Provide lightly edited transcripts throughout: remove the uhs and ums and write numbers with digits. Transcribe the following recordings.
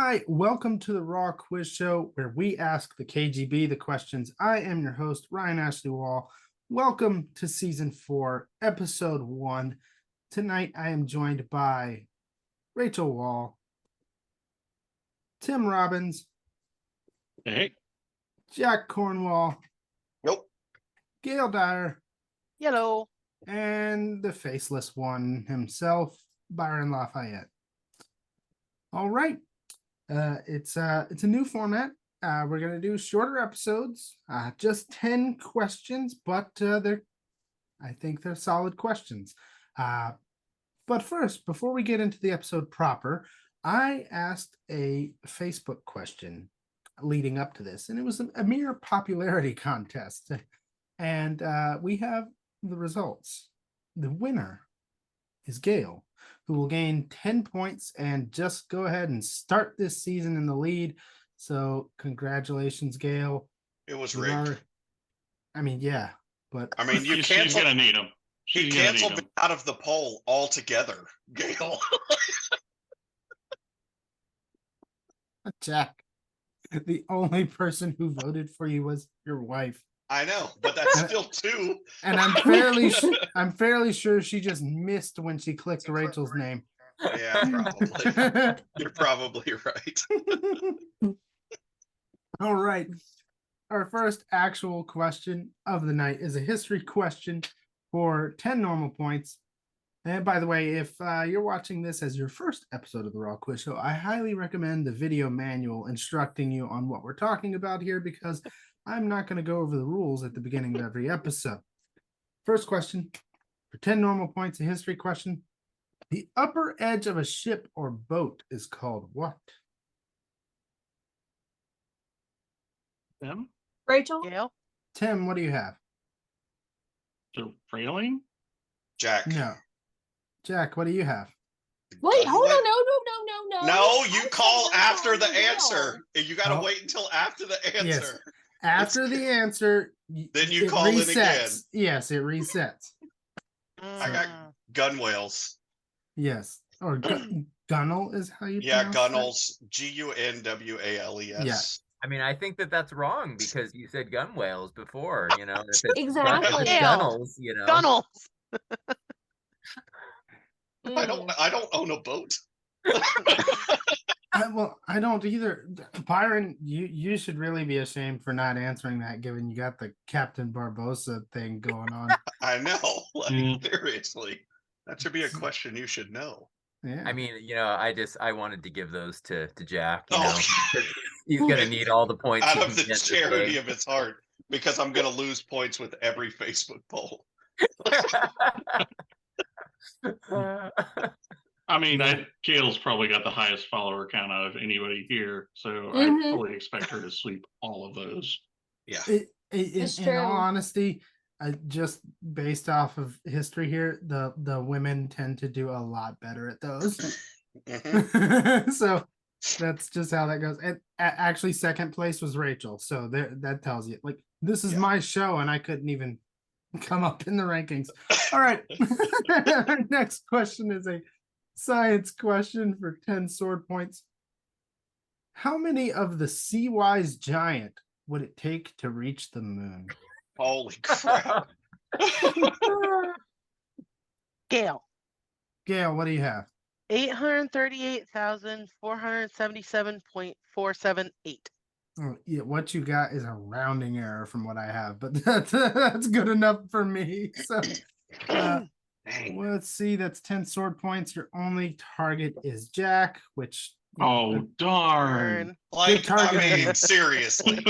Hi, welcome to the Raw Quiz Show, where we ask the KGB the questions. I am your host, Ryan Ashley Wall. Welcome to Season 4, Episode 1. Tonight, I am joined by Rachel Wall, Tim Robbins, Hey. Jack Cornwall, Nope. Gail Dyer, Hello. and the faceless one himself, Byron Lafayette. All right. It's a new format. We're gonna do shorter episodes, just 10 questions, but I think they're solid questions. But first, before we get into the episode proper, I asked a Facebook question leading up to this, and it was a mere popularity contest. And we have the results. The winner is Gail, who will gain 10 points and just go ahead and start this season in the lead. So congratulations, Gail. It was rigged. Yeah, but I mean, you She's gonna need him. He canceled me out of the poll altogether, Gail. Jack, the only person who voted for you was your wife. I know, but that's still two. And I'm fairly sure she just missed when she clicked Rachel's name. Yeah, probably. You're probably right. All right. Our first actual question of the night is a history question for 10 normal points. And by the way, if you're watching this as your first episode of the Raw Quiz Show, I highly recommend the video manual instructing you on what we're talking about here, because I'm not going to go over the rules at the beginning of every episode. First question for 10 normal points, a history question. The upper edge of a ship or boat is called what? Them? Rachel? Gail? Tim, what do you have? The railing? Jack. No. Jack, what do you have? Wait, hold on. No. No, you call after the Gail. answer. You got to wait until after the answer. Yes. After the answer, then you call resets. in again. Yes, it resets. I got gun whales. Yes. Or gunnel is how you Yeah, pronounce gunnels. Gunwales. Yeah. I mean, I think that's wrong because you said gun whales before, If it's Exactly. gunnels, Gunnels. I don't own a boat. I don't either. Byron, you should really be ashamed for not answering that, given you got the Captain Barbosa thing going on. I know. Seriously. That should be a question you should know. Yeah. I mean, I wanted to give those to Jack, Oh. He's going to need all the points. Out of the charity of his heart, because I'm going to lose points with every Facebook poll. I mean, Gail's probably got the highest follower count out of anybody here, so I fully expect her to sweep all of those. Yeah. In all honesty, just based off of history here, the women tend to do a lot better at those. So that's just how that goes. And actually, second place was Rachel. So that tells you, like, this is my show, and I couldn't even come up in the rankings. All right. Our next question is a science question for 10 sword points. How many of the Sea-Wise giant would it take to reach the moon? Holy crap. Gail. Gail, what do you have? 838,477.478. Oh, yeah, what you got is a rounding error from what I have, but that's good enough for me. So let's see, that's 10 sword points. Your only target is Jack, which darn. Like, I mean, seriously.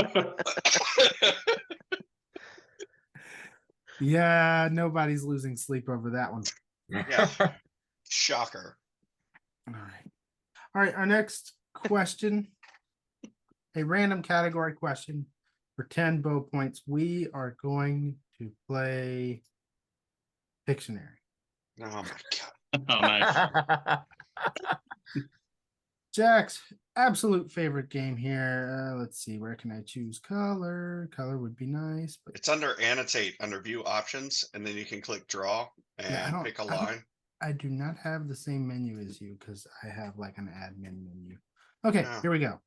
Yeah, nobody's losing sleep over that one. Yeah. Shocker. All right, our next question, a random category question for 10 bow points. We are going to play Pictionary. Oh my God. Oh, nice. Jack's absolute favorite game here. Let's see, where can I choose color? Color would be nice, but It's under annotate, under view options, and then you can click draw and pick a line. I do not have the same menu as you because I have like an admin menu. Okay, Yeah. here we go.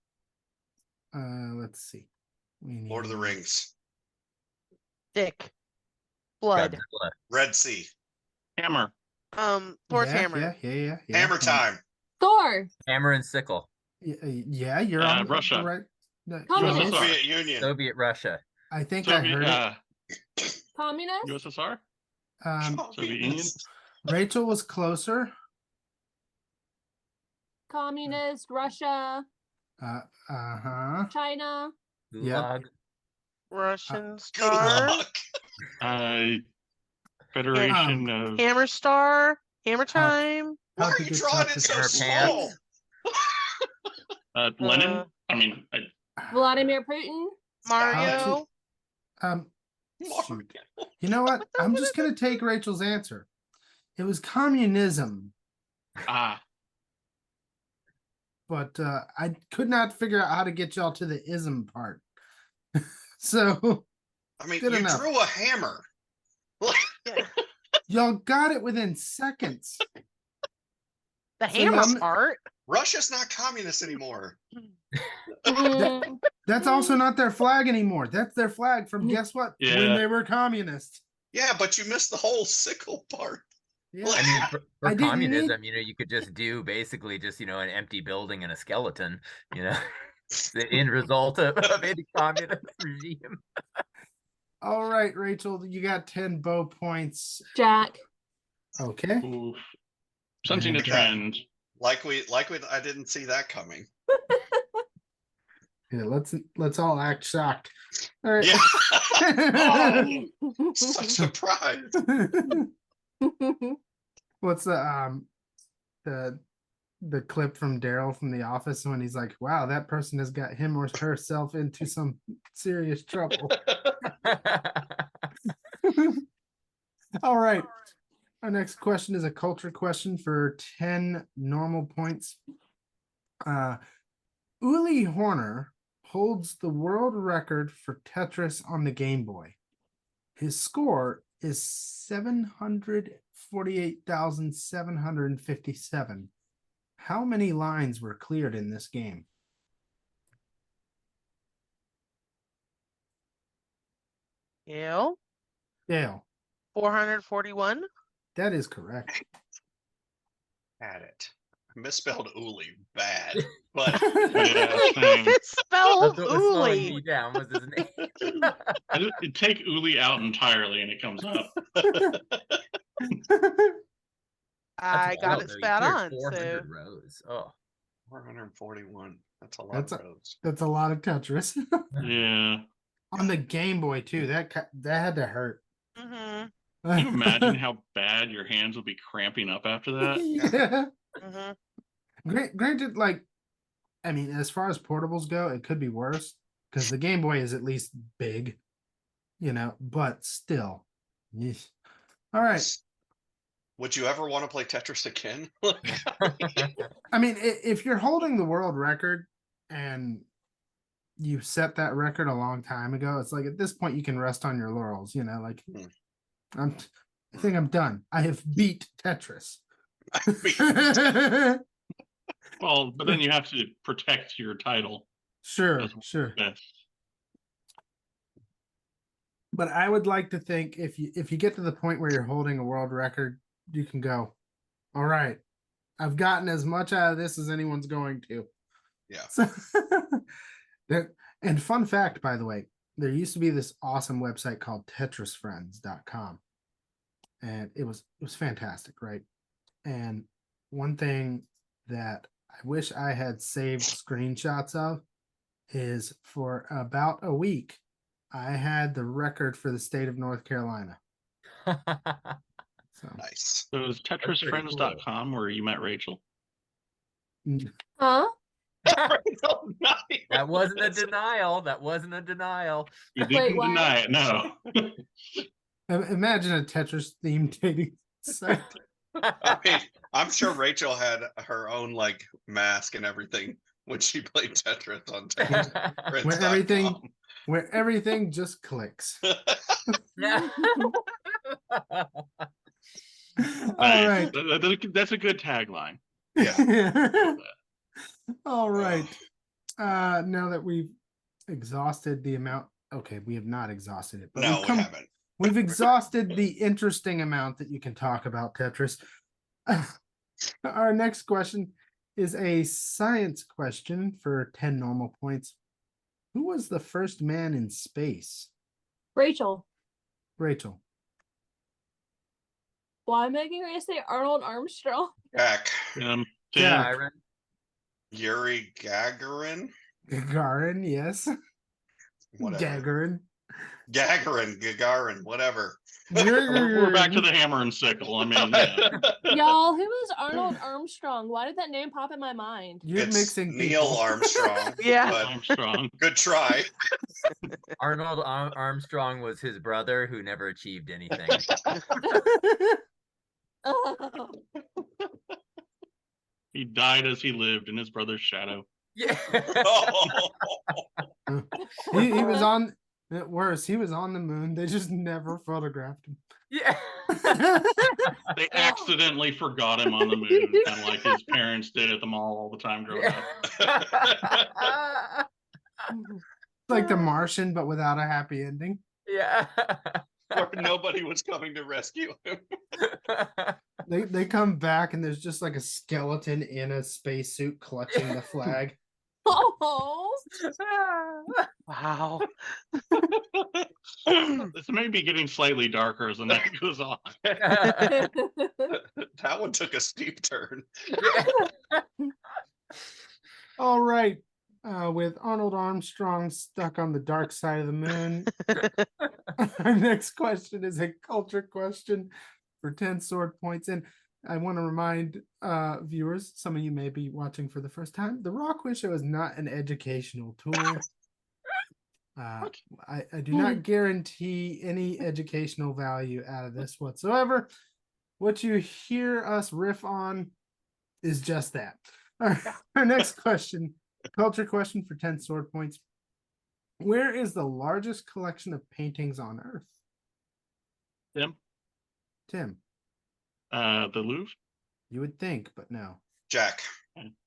Let's see. We Lord of the need- Rings. Dick. Blood. Godzilla. Red Sea. Hammer. Thor's yeah, hammer. Yeah. Hammer time. Thor. Hammer and sickle. Yeah, you're on the Russia. right. No, Communist. close. Soviet Union. Soviet Russia. I think I Soviet, heard Communist. USSR. it. Soviet Union. Rachel was closer. Communist. Russia. Uh-huh. China. Gulag. Russian Good star. luck. Federation of. Hammer star. Hammer time. Why How are to you get drawing top it to so Hammer small? pants. Lenin. I mean, Vladimir Putin. Mario. Shoot. You know what? I'm just gonna take Rachel's answer. It was communism, but I could not figure out how to get y'all to the ism part. So I mean, Good you enough. drew a hammer. y'all got it within seconds. The So hammer I'm- part. Russia's not communist anymore. Mm, That's also not their flag anymore. That's their flag from guess what? When Yeah. they were communist. Yeah, but you missed the whole sickle part. Yeah. I mean, for I didn't communism, you could just do basically just, an empty building and a skeleton, the end result of any communist regime. All right, Rachel, you got 10 bow points. Jack. Okay. oof. Sensing a Yeah. trend. I didn't see that coming. Yeah, let's all act shocked. All right. Yeah. Oh, such surprise. What's the clip from Daryl from The Office when he's like, "Wow, that person has got him or herself into some serious trouble." All right. Our next question is a culture question for 10 normal points. Uli Horner holds the world record for Tetris on the Game Boy. His score is 748,757. How many lines were cleared in this game? Gail. Dale, 441. that is correct. Had it. I misspelled Uli bad, but Yeah, same. It's spelled That's what was slowing me Uli. down was his name. Take Uli out entirely and it comes up. I That's got wild, it though. You spot cleared on. 400 So rows. Oh. 441. That's a lot That's of rows. That's a lot of Tetris. Yeah. On the Game Boy too. That had to hurt. mhm, Can you imagine how bad your hands will be cramping up after that? Yeah. mhm. Granted, like, I mean, as far as portables go, it could be worse because the Game Boy is at least big, but still. Yeesh. All right. Would you ever want to play Tetris again? I mean, if you're holding the world record and you set that record a long time ago, it's like at this point you can rest on your laurels, like I think I'm done. I have beat Tetris. Well, but then you have to protect your title. Sure. Yes. But I would like to think if you get to the point where you're holding a world record, you can go, all right, I've gotten as much out of this as anyone's going to. Yeah. So, and fun fact, by the way, there used to be this awesome website called Tetrisfriends.com. And it was fantastic, right? And one thing that I wish I had saved screenshots of is for about a week, I had the record for the state of North Carolina. So Nice. So it was TetrisFriends.com where you met Rachel. Huh? That wasn't a denial. That wasn't a denial. You Wait, didn't what? deny it, no. imagine a Tetris themed dating site. I mean, I'm sure Rachel had her own mask and everything when she played Tetris on Tetris. where everything just clicks. All right. That's a good tagline. Yeah. All right. Now that we've exhausted the amount, okay, we have not exhausted it, but No, we haven't. we've exhausted the interesting amount that you can talk about Tetris. Our next question is a science question for 10 normal points. Who was the first man in space? Rachel. Rachel. Why am I going to say Arnold Armstrong? Jack. Tim. Byron. Yuri Gagarin? Gagarin, yes. Whatever. Gagarin. Gagarin, whatever. We're back to the hammer and sickle. I mean, yeah. Y'all, who is Arnold Armstrong? Why did that name pop in my mind? You're It's mixing Neil people. Armstrong. Yeah. But Armstrong. good try. Arnold Armstrong was his brother who never achieved anything. He died as he lived in his brother's shadow. Yeah. He was on worse. He was on the moon. They just never photographed him. Yeah. They accidentally forgot him on the moon, and like his parents did at the mall all the time growing up. Like The Martian, but without a happy ending. Yeah. Where nobody was coming to rescue him. They come back and there's just like a skeleton in a spacesuit clutching the flag. Oh. Wow. This may be getting slightly darker as the night goes on. That one took a steep turn. All right. With Arnold Armstrong stuck on the dark side of the moon. Our next question is a culture question for 10 sword points. And I want to remind viewers, some of you may be watching for the first time, the RAWQuizShow is not an educational tool. I do not guarantee any educational value out of this whatsoever. What you hear us riff on is just that. Our next question, culture question for 10 sword points. Where is the largest collection of paintings on Earth? Tim. The Louvre? You would think, but no. Jack.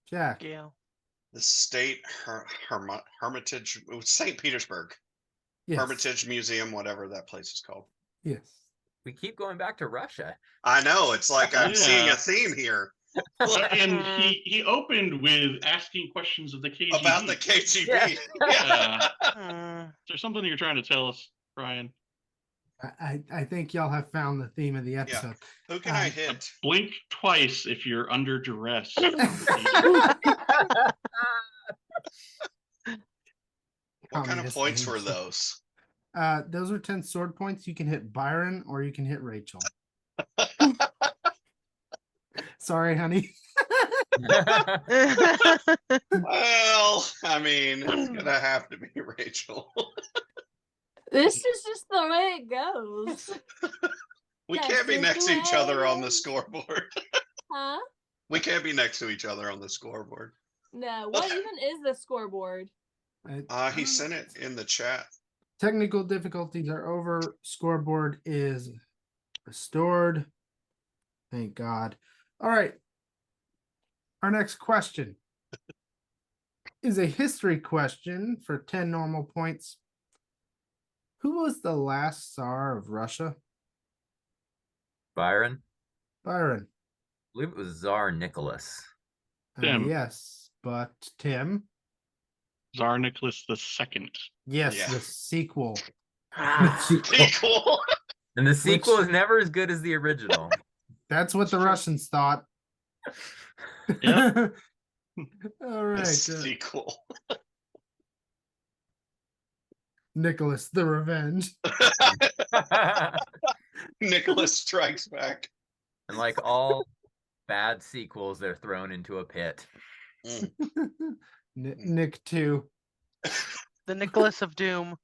Jack. Yeah. The State Hermitage, St. Petersburg. Yes. Hermitage Museum, whatever that place is called. Yes. We keep going back to Russia. I know, it's like I'm seeing Yeah. a theme here. And he opened with asking questions of the KGB. About the KGB. Yeah. Yeah. Is there something you're trying to tell us, Brian? I think y'all have found the theme of the episode. Who can I hit? Blink twice if you're under duress. What kind of Communist points games. were those? Those are 10 sword points. You can hit Byron or you can hit Rachel. Sorry, honey. Well, I mean, it's gonna have to be Rachel. This is just the way it goes. We That's can't be just next the to each way other it on the is. scoreboard. Huh? We can't be next to each other on the scoreboard. No. What even is the scoreboard? He sent it in the chat. Technical difficulties are over. Scoreboard is restored. Thank God. All right. Our next question is a history question for 10 normal points. Who was the last Tsar of Russia? Byron. Byron. I believe it was Tsar Nicholas. Tim. Yes, but Tim. Tsar Nicholas II. Yes, Yeah. the sequel. Sequel. And the sequel is never as good as the original. That's what the Russians thought. Yeah. All right. Sequel. Nicholas the Revenge. Nicholas Strikes Back. And like all bad sequels, they're thrown into a pit. Nick 2. The Nicholas of Doom.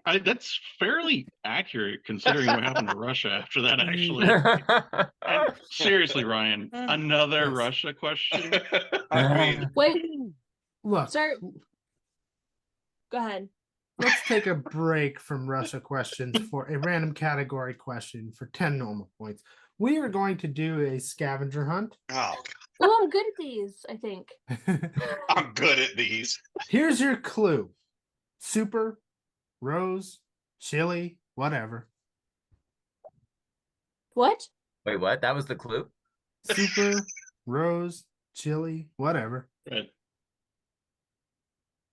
That's fairly accurate considering what happened to Russia after that, actually. And seriously, Ryan, another Yes. Russia question? I mean, Wait, Look, sir. Go ahead. let's take a break from Russia questions for a random category question for 10 normal points. We are going to do a scavenger hunt. Oh, Oh, I'm good at these, I think. I'm good at these. Here's your clue. Super, rose, chili, whatever. What? Wait, what? That was the clue? Super, rose, chili, whatever. Red.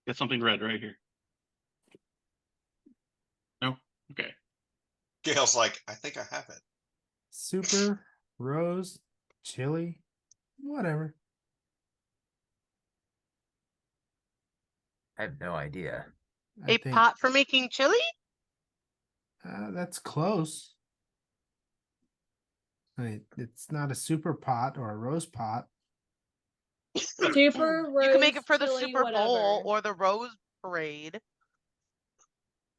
Got something red right here. No? Okay. Gail's like, I think I have it. Super, rose, chili, whatever. I have no idea. I A think, pot for making chili? that's close. I mean, it's not a super pot or a rose pot. Super You can make rose, it for the chili, Super Bowl whatever. or the Rose Parade.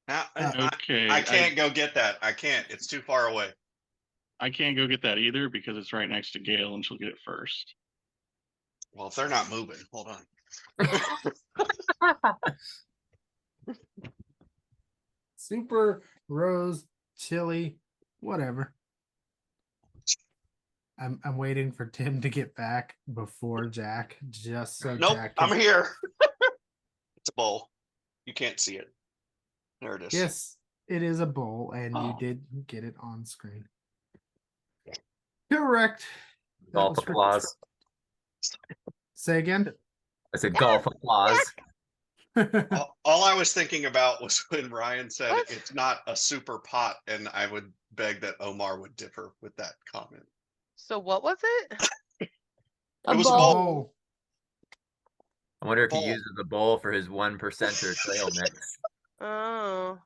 Now, Okay. I can't go get that. I can't. It's too far away. I can't go get that either because it's right next to Gail and she'll get it first. Well, if they're not moving, hold on. Super, rose, chili, whatever. I'm waiting for Tim to get back before Jack, just so Nope, Jack I'm can- here. It's a bowl. You can't see it. There it is. Yes, it is a bowl, and you Oh. did get it on screen. Correct. That Golf was for- applause. Say again. I said golf applause. All I was thinking about was when Ryan said What? it's not a super pot, and I would beg that Omar would differ with that comment. So what was it? It was a bowl. bowl. I wonder if he Bowl. uses the bowl for his 1%er trail mix. Oh.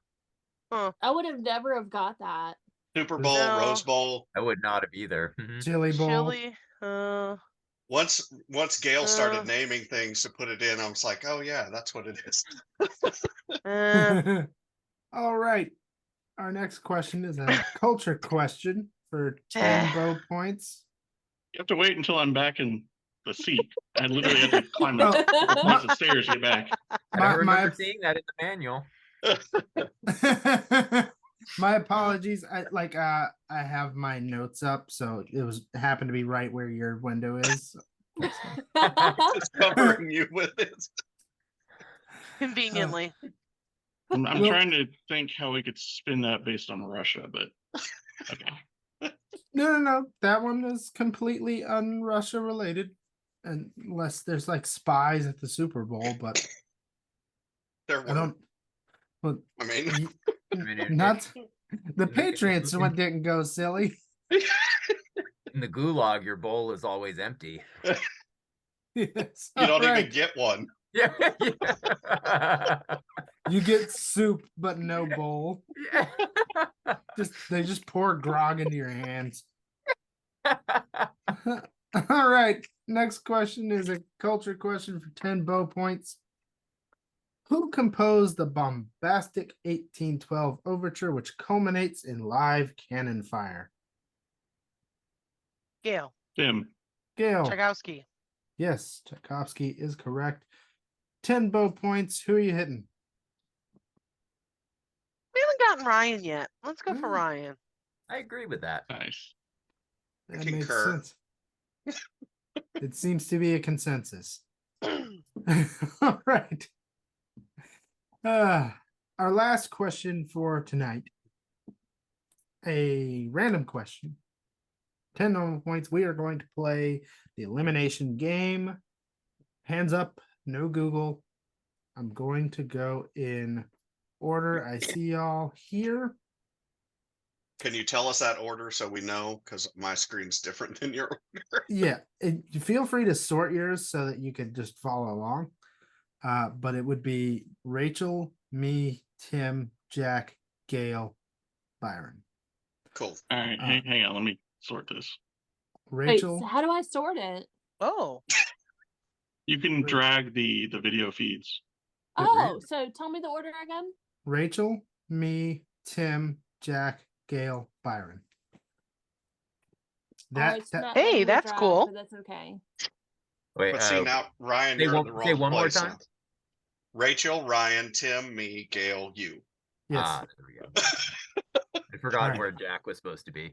I would have never have got that. Super Bowl, No. Rose Bowl. I would not have either. Mhm. Chili bowl. Chili. Once Gail started Uh. naming things to put it in, I was like, oh yeah, that's what it is. All right. Our next question is a culture question for 10 bow points. You have to wait until I'm back in the seat. I literally had to climb Oh, a couple flights of stairs to get back. I My- don't remember my- seeing that in the manual. My apologies. I have my notes up, so it happened to be right where your window is. Just covering you with it. Conveniently. I'm Well- trying to think how we could spin that based on Russia, but okay. No. That one is completely un-Russia related, unless there's like spies at the Super Bowl. But There I don't. Well, I mean, y- I mean, not the Patriots one didn't go silly. In the gulag, your bowl is always empty. Yes, you don't alright. even get one. Yeah. Yeah. You get soup, but no bowl. Yeah. They just pour grog into your hands. All right. Next question is a culture question for 10 bow points. Who composed the bombastic 1812 overture, which culminates in live cannon fire? Gail. Tim. Gail. Tchaikovsky. Yes, Tchaikovsky is correct. 10 bow points. Who are you hitting? We haven't gotten Ryan yet. Let's go for Mm. Ryan. I agree with that. Nice. That Concur. makes sense. It seems to be a consensus. All right. Our last question for tonight. A random question. 10 normal points. We are going to play the elimination game. Hands up, no Google. I'm going to go in order. I see y'all here. Can you tell us that order so we know? Because my screen's different than your order. Yeah, feel free to sort yours so that you could just follow along. But it would be Rachel, me, Tim, Jack, Gail, Byron. Cool. All right, hang on. Let me sort this. Wait, Rachel, so how do I sort it? Oh. You can Right. drag the video feeds. Yeah, Oh, so tell me the order again. Rachel, me, Tim, Jack, Gail, Byron. Oh, it's That not Hey, letting me that's drag, cool. but that's okay. Wait, but see now, Ryan, say you're one- in the say wrong one more place time. now. Rachel, Ryan, Tim, me, Gail, you. Yes. Ah, there we go. I forgot Alright. where Jack was supposed to be.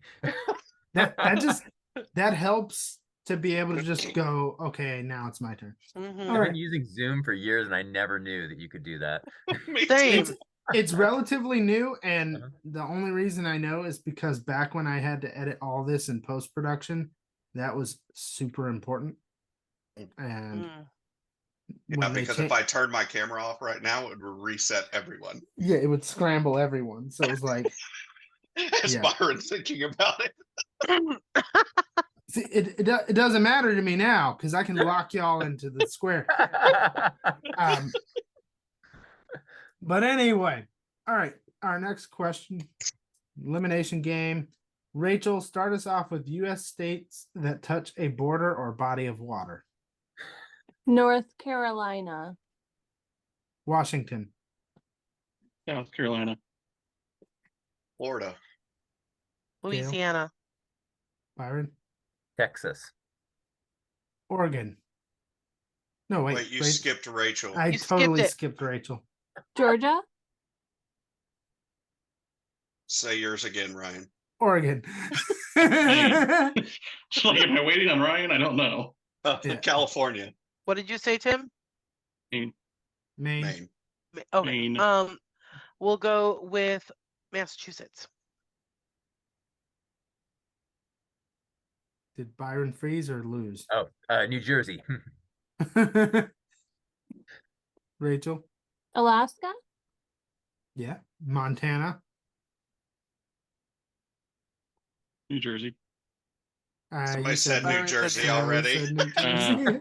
That helps to be able to just go, okay, now it's my turn. Mhm. I've Alright. been using Zoom for years and I never knew that you could do that. Me Same. too. It's relatively new, and Uh-huh. the only reason I know is because back when I had to edit all this in post-production, that was super important. And Mm. Yeah, when they because cha- if I turned my camera off right now, it would reset everyone. yeah, it would scramble everyone. So it was like, As Yeah. Byron's thinking about it. see, it doesn't matter to me now because I can lock y'all into the square. But anyway, all right. Our next question, elimination game. Rachel, start us off with U.S. states that touch a border or body of water. North Carolina. Washington, South Carolina. Florida. Louisiana. Byron, Texas. Oregon. No, wait. Wait, you Rach- skipped Rachel. I You skipped totally it. skipped Rachel. Georgia. Say yours again, Ryan. Oregon. It's like, am I waiting on Ryan? I don't know. Yeah. California. What did you say, Tim? Maine. Maine. Okay. Maine. We'll go with Massachusetts. Did Byron freeze or lose? Oh, New Jersey. Rachel. Alaska. Yeah. Montana. New Jersey. Somebody You said New Byron said Jersey New already. said New Jersey.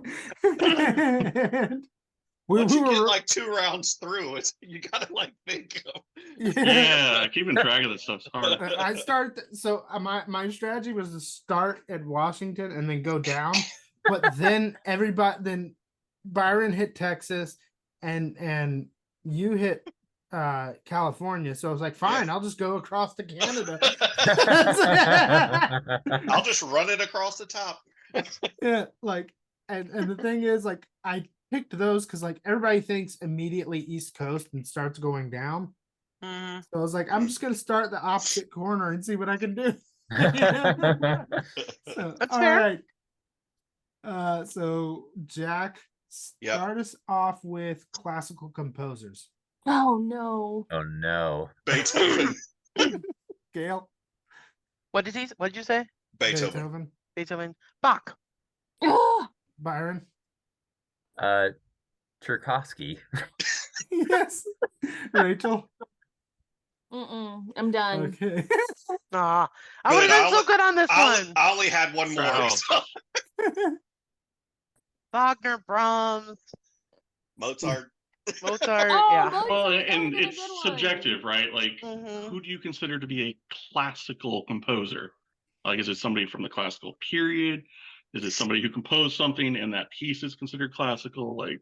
we Once you get were like 2 rounds through, you gotta like think of. Yeah, keeping track of this stuff's hard. I start so my strategy was to start at Washington and then go down, but then Byron hit Texas and you hit California, so I was like, fine, I'll just go across to Canada. I'll just run it across the top. Yeah, like and the thing is, like, I picked those because like everybody thinks immediately East Coast and starts going down. Mhm. So I was like, I'm just gonna start the opposite corner and see what I can do. So, That's all fair. right. So Jack, Yep. start us off with classical composers. Oh no. Oh no. Beethoven. Gail, What did you say? Beethoven. Beethoven. Bach. Ugh. Byron. Tchaikovsky. Yes. Rachel. I'm done. Okay. Ah, I would Good, have been so I'll- good on this one. I only had one more. Oh. so- Wagner, Brahms, Mozart. Mozart. Oh, Yeah. Mozart, Well, that and would've been a it's good one. subjective, right? Like, Mhm. who do you consider to be a classical composer? Like, is it somebody from the classical period? Is it somebody who composed something and that piece is considered classical? Like,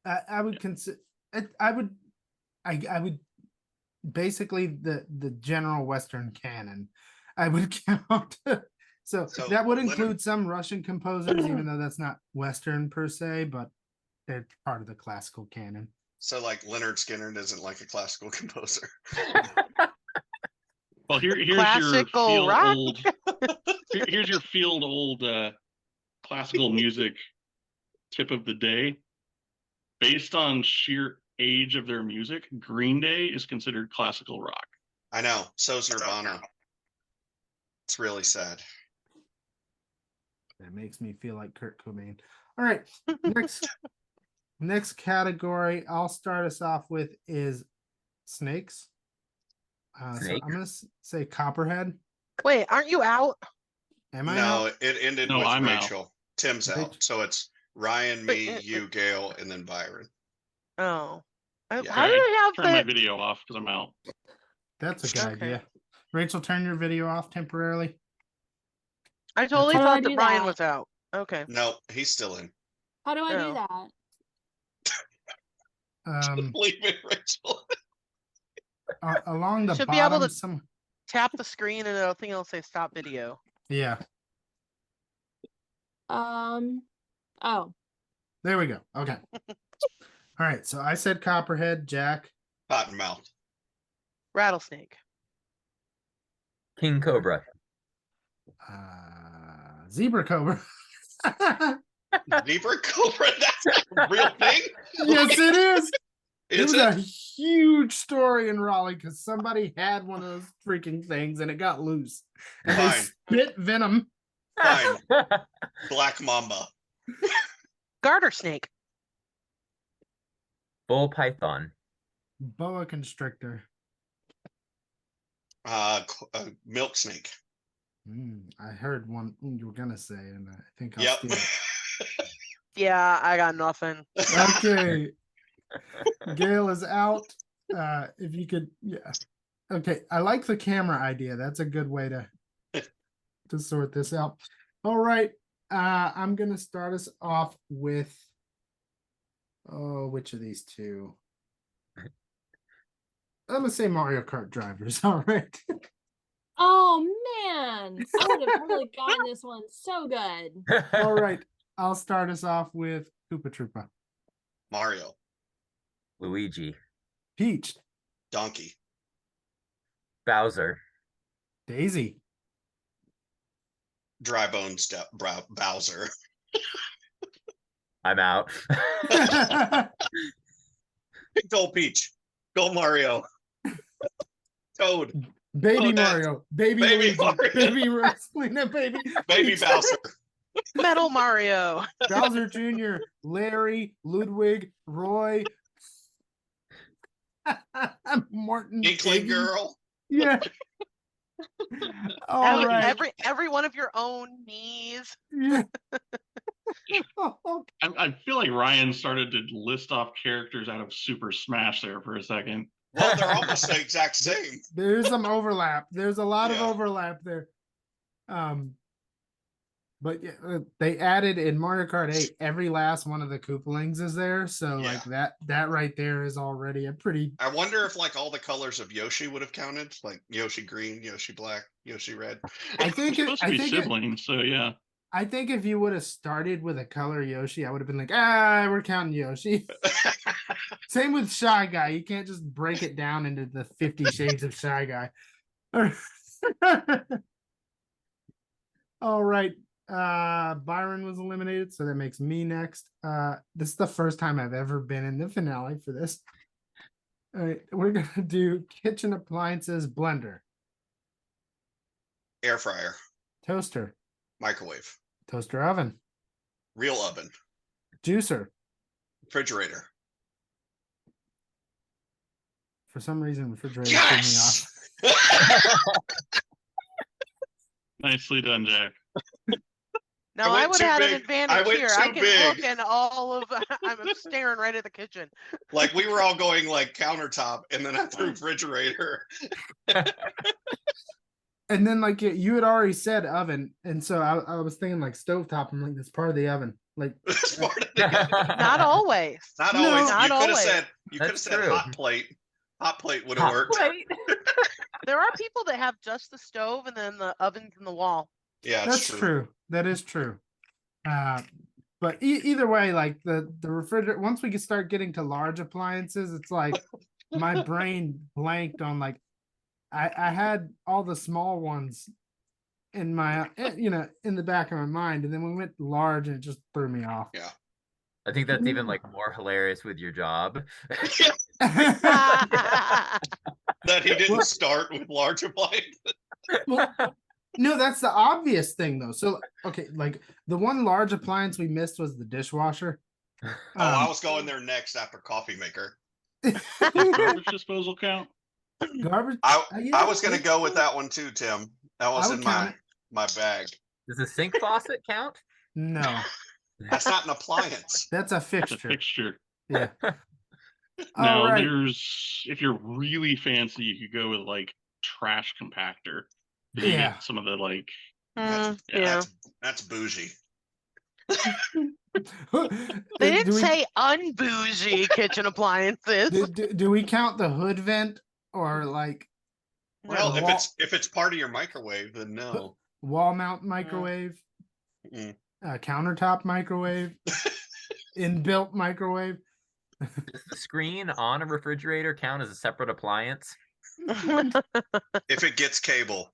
I would consider. I would basically the general Western canon. I would count. So So, that would Leonard- include some Russian composers, even though that's not Western per se, but they're part of the classical canon. So like Leonard Skinner isn't like a classical composer. well, here's Classical your field rock? old. Here's your field old classical music tip of the day. Based on sheer age of their music, Green Day is considered classical rock. I know. So's Nirvana. It's really sad. That makes me feel like Kurt Cobain. All right, next category I'll start us off with is snakes. So Snake? I'm gonna say Copperhead. Wait, aren't you out? Am I No, out? it ended No, with I'm out. Rachel. Tim's Rach- out. So it's Ryan, But me, you, Gail, and then Byron. Oh. Yeah. How did I Turn my have that? video off because I'm out. That's a good Okay. idea. Rachel, turn your video off temporarily. I totally How do I thought that do Ryan that? was out. Okay. No, he's still in. How do I Oh. do that? Leave it, Rachel. Along the Should be able bottom, to- some Tap the screen and I think it'll say stop video. yeah. Oh. There we go. Okay. All right, so I said copperhead, Jack. Cottonmouth. Rattlesnake. King Cobra. Zebra cobra. Zebra cobra. That's a real thing. Yes, it is. It Is was a it? huge story in Raleigh because somebody had one of those freaking things and it got loose. And they Fine. spit venom. Fine. Black mamba. Garter snake. Bull python. Boa constrictor. Milk snake. I heard one you were gonna say, and I think I'll Yep. steal it. Yeah, I got nothing. Okay. Gail is out. If you could, yeah. Okay, I like the camera idea. That's a good way to sort this out. All right. I'm gonna start us off with which of these two? I'm gonna say Mario Kart drivers. All right. Oh man, I would have totally gotten this one so good. All right. I'll start us off with Koopa Troopa. Mario. Luigi. Peach. Donkey. Bowser. Daisy. Dry bone Bowser. I'm out. Go Peach. Go Mario. Toad. Baby Oh, that's- Mario. Baby Baby Luigi. Mario. Baby Rosalina. Baby. Baby Peach. Bowser. Metal Mario. Bowser Jr., Larry, Ludwig, Roy, Martin, Inkling Iggy. girl. Yeah. All Every, right. every one of your own knees. Yeah. I feel like Ryan started to list off characters out of Super Smash there for a second. Well, they're almost the exact same. There's some overlap. There's a lot of Yeah. overlap there. But yeah, they added in Mario Kart 8, every last one of the Koopalings is there. So like that right there is already a pretty. I wonder if like all the colors of Yoshi would have counted, like Yoshi green, Yoshi black, Yoshi red. I think They're supposed to be it, siblings, so yeah. I think if you would have started with a color Yoshi, I would have been like, we're counting Yoshi. Same with Shy Guy. You can't just break it down into the 50 Shades of Shy Guy. All right. Byron was eliminated, so that makes me next. This is the first time I've ever been in the finale for this. All right, we're gonna do kitchen appliances, blender, Air fryer, toaster, microwave, toaster oven, real oven, juicer. refrigerator. For some reason, refrigerator threw me Yes! off. Nicely done, Jack. Now I I went would too have had big. an advantage I went here. I too can big. look and all of I'm staring right at the kitchen. Like we were all going like countertop, and then I threw refrigerator. And then like you had already said oven, and so I was thinking like stovetop. I'm like, that's part of the oven. Like It's part of the- Not always. Not No. always. Not You could have always. said. You could have That's said true. hot plate. Hot plate would have Hot worked. plate. There are people that have just the stove and then the oven's in the wall. Yeah, that's true. That is true. But either way, like the refrigerator, once we can start getting to large appliances, it's like my brain blanked on like I had all the small ones in my in the back of my mind, and then we went large and it just threw me off. Yeah. I think that's even like more hilarious with your job. That he didn't start with large appliances. Well, no, that's the obvious thing though. So okay, like the one large appliance we missed was the dishwasher. Oh, I Um, was going there next after coffee maker. Does garbage disposal count? garbage. I Yeah, was gonna go with that one too, Tim. That was would in count my bag. Does a sink faucet count? No, That's not an appliance. that's a It's a fixture. fixture. Yeah. Now, All right. there's if you're really fancy, you could go with like trash compactor. You get Yeah. some of the like Mm, Yeah. yeah. That's bougie. They didn't do we, say unbougie kitchen appliances. do we count the hood vent or like Well, No. if it's part of your microwave, then no. wall mount microwave, Mm. countertop microwave, inbuilt microwave? Does the screen on a refrigerator count as a separate appliance? If it gets cable.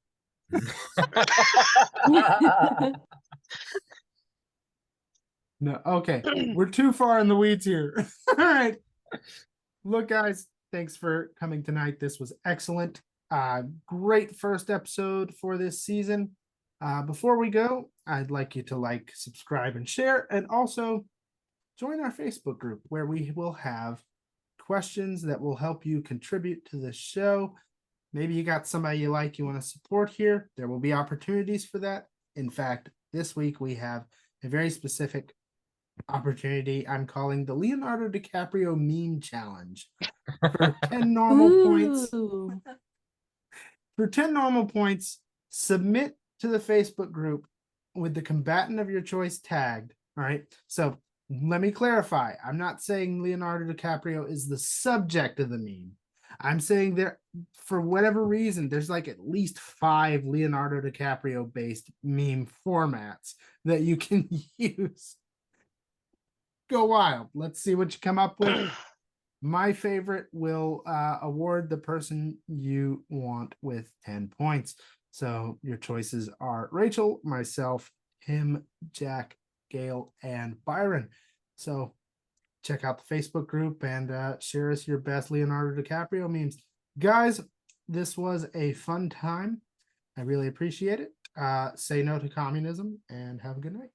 No, okay. We're too far in the weeds here. All right. Look, guys, thanks for coming tonight. This was excellent. Great first episode for this season. Before we go, I'd like you to like, subscribe, and share, and also join our Facebook group where we will have questions that will help you contribute to the show. Maybe you got somebody you like, you want to support here. There will be opportunities for that. In fact, this week we have a very specific opportunity I'm calling the Leonardo DiCaprio meme challenge. For 10 normal points. Ooh. For 10 normal points, submit to the Facebook group with the combatant of your choice tagged. All right. So let me clarify. I'm not saying Leonardo DiCaprio is the subject of the meme. I'm saying there, for whatever reason, there's like at least 5 Leonardo DiCaprio based meme formats that you can use. Go wild. Let's see what you come up with. My favorite will award the person you want with 10 points. So your choices are Rachel, myself, him, Jack, Gail, and Byron. So check out the Facebook group and share us your best Leonardo DiCaprio memes. Guys, this was a fun time. I really appreciate it. Say no to communism and have a good night.